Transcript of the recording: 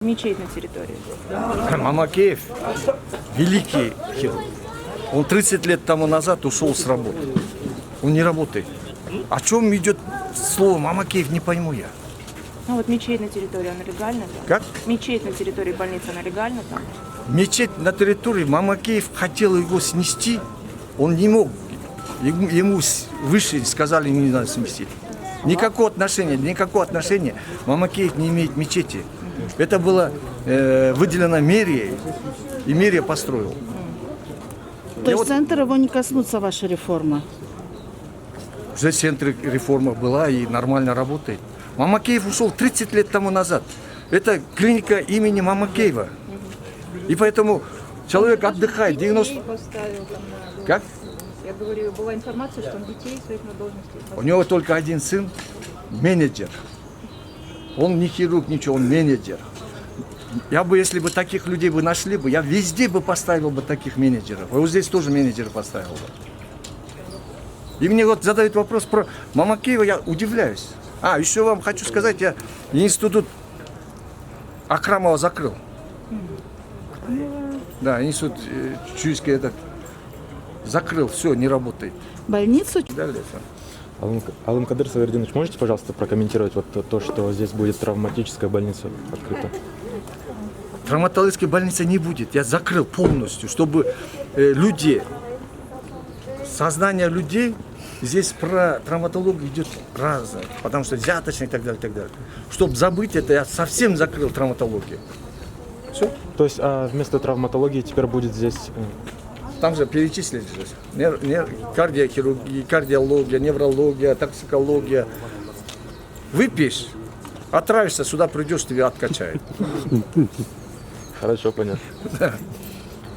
Мечеть на территории. Мамакеев великий хирург. Он 30 лет тому назад ушел с работы. Он не работает. О чем идет слово Мамакеев, не пойму я. Ну вот мечеть на территории, она легальна там? Как? Мечеть на территории больницы, она легальна там? Мечеть на территории, Мамакеев хотел его снести, он не мог. Ему выше сказали, не надо снести. Никакого отношения Мамакеев не имеет к мечети. Это было выделено мэрией, и мэрия построила. То есть центр его не коснутся, ваша реформа? Уже центр реформа была и нормально работает. Мамакеев ушел 30 лет тому назад. Это клиника имени Мамакеева. И поэтому человек отдыхает 90... Как? Я говорю, была информация, что он детей своих на должности. У него только один сын, менеджер. Он не хирург, ничего, он менеджер. Я бы, если бы таких людей бы нашли бы, я везде бы поставил бы таких менеджеров. И вот здесь тоже менеджера поставил бы. И мне вот задают вопрос про Мамакеева, я удивляюсь. Еще вам хочу сказать, я институт Акрамова закрыл. Да, институт Чуйский этот закрыл, все, не работает. Больницу? Далее. Алым Кадыр Савердинович, можете, пожалуйста, прокомментировать вот то, что здесь будет травматическая больница открыта? Травматологической больницы не будет. Я закрыл полностью, чтобы люди, сознание людей, здесь про травматологию идет разное, потому что взяточник и так далее, и так далее. Чтобы забыть это, я совсем закрыл травматологию. Все. То есть вместо травматологии теперь будет здесь... Там же перечислили же. Кардиохирургия, кардиология, неврология, токсикология. Выпьешь, отравишься, сюда придешь, тебя откачают. Хорошо, понятно.